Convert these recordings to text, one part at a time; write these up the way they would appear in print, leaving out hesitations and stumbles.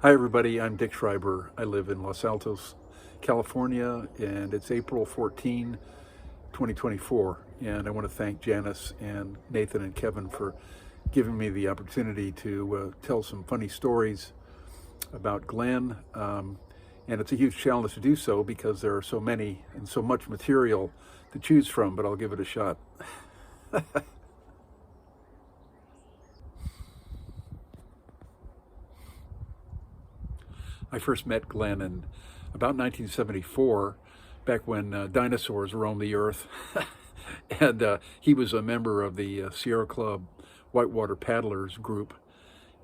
Hi, everybody. I'm Dick Schreiber. I live in Los Altos, California, and it's April 14, 2024. And I want to thank Janice and Nathan and Kevin for giving me the opportunity to tell some funny stories about Glenn. And it's a huge challenge to do so because there are so many and so much material to choose from, but I'll give it a shot. I first met Glenn in about 1974, back when dinosaurs roamed the earth. And he was a member of the Sierra Club Whitewater Paddlers group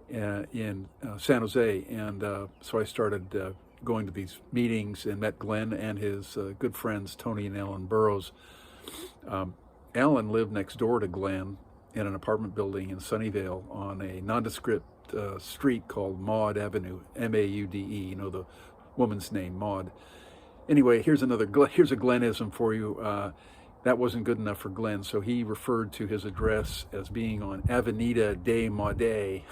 in San Jose. And so I started going to these meetings and met Glenn and his good friends, Tony and Alan Burrows. Alan lived next door to Glenn in an apartment building in Sunnyvale on a nondescript street called Maud Avenue, Maude. You know the woman's name, Maud. Anyway, here's a Glennism for you. That wasn't good enough for Glenn, so he referred to his address as being on Avenida de Maude.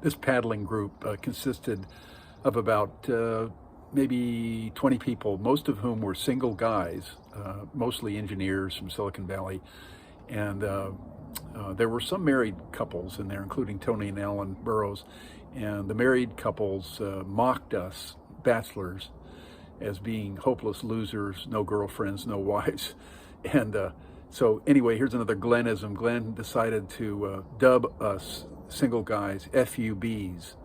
This paddling group consisted of about maybe 20 people, most of whom were single guys, mostly engineers from Silicon Valley. And there were some married couples in there, including Tony and Alan Burrows. And the married couples mocked us, bachelors, as being hopeless losers, no girlfriends, no wives. And so anyway, here's another Glennism. Glenn decided to dub us single guys FUBs,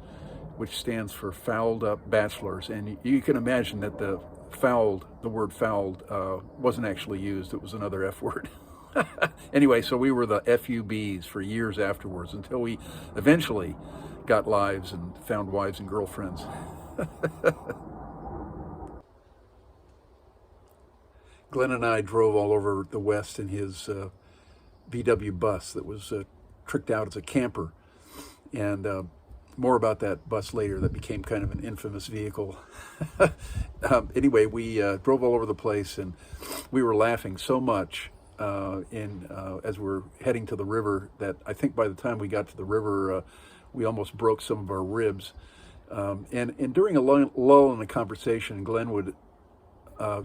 which stands for fouled up bachelors. And you can imagine that the word fouled wasn't actually used. It was another F word. Anyway, so we were the FUBs for years afterwards until we eventually got lives and found wives and girlfriends. Glenn and I drove all over the West in his VW bus that was tricked out as a camper. And more about that bus later. That became kind of an infamous vehicle. Anyway, we drove all over the place, and we were laughing so much as we were heading to the river that I think by the time we got to the river, we almost broke some of our ribs. And during a lull in the conversation, Glenn would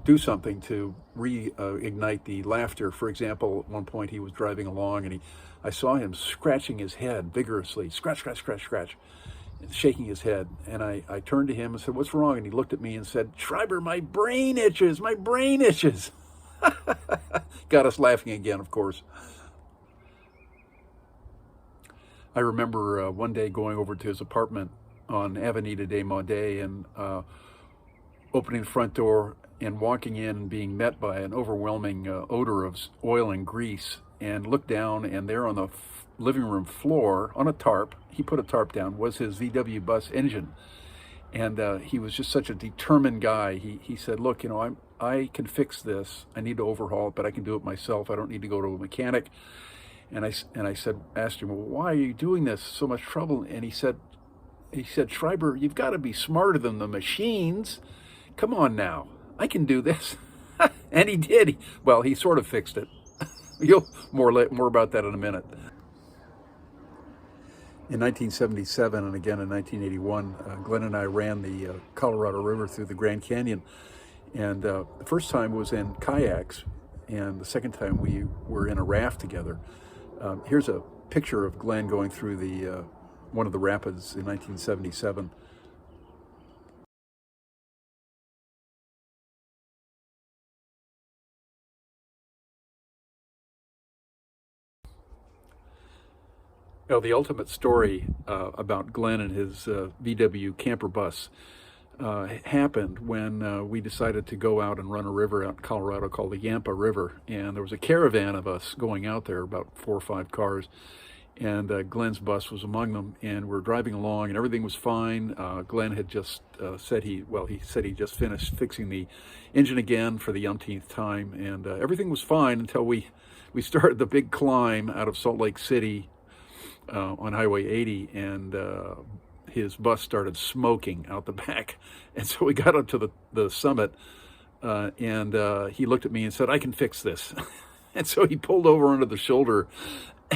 do something to reignite the laughter. For example, at one point he was driving along, and I saw him scratching his head vigorously, scratch, scratch, scratch, scratch, and shaking his head. And I turned to him and said, "What's wrong?" And he looked at me and said, "Schreiber, my brain itches, my brain itches." Got us laughing again, of course. I remember one day going over to his apartment on Avenida de Maude and opening the front door and walking in and being met by an overwhelming odor of oil and grease, and looked down, and there on the living room floor on a tarp, he put a tarp down, was his VW bus engine. And he was just such a determined guy. He said, "Look, I can fix this. I need to overhaul it, but I can do it myself. I don't need to go to a mechanic." And I asked him, "Well, why are you doing this? So much trouble." And he said, "Schreiber, you've got to be smarter than the machines. Come on now, I can do this." And he did. Well, he sort of fixed it. You'll more about that in a minute. In 1977 and again in 1981, Glenn and I ran the Colorado River through the Grand Canyon. And the first time was in kayaks, and the second time we were in a raft together. Here's a picture of Glenn going through the one of the rapids in 1977. Well, the ultimate story about Glenn and his VW camper bus happened when we decided to go out and run a river out in Colorado called the Yampa River. And there was a caravan of us going out there, about 4 or 5 cars. And Glenn's bus was among them. And we're driving along, and everything was fine. Glenn had just said he just finished fixing the engine again for the umpteenth time. And everything was fine until we started the big climb out of Salt Lake City on Highway 80, and his bus started smoking out the back. And so we got up to the summit, and he looked at me and said, "I can fix this." And so he pulled over onto the shoulder,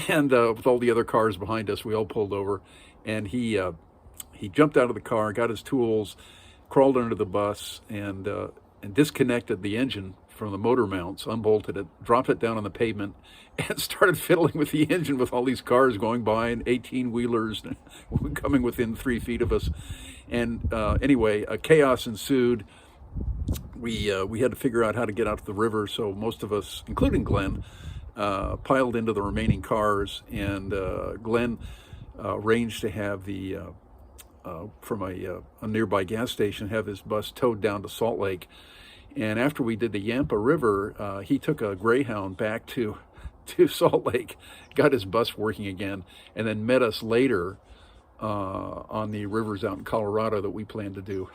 and with all the other cars behind us, we all pulled over, and he jumped out of the car, got his tools, crawled under the bus, and disconnected the engine from the motor mounts, unbolted it, dropped it down on the pavement, and started fiddling with the engine with all these cars going by and 18-wheelers coming within 3 feet of us. And anyway, chaos ensued. We had to figure out how to get out to the river, so most of us, including Glenn, piled into the remaining cars, and Glenn arranged to have from a nearby gas station, have his bus towed down to Salt Lake. And after we did the Yampa River, he took a Greyhound back to Salt Lake, got his bus working again, and then met us later on the rivers out in Colorado that we planned to do.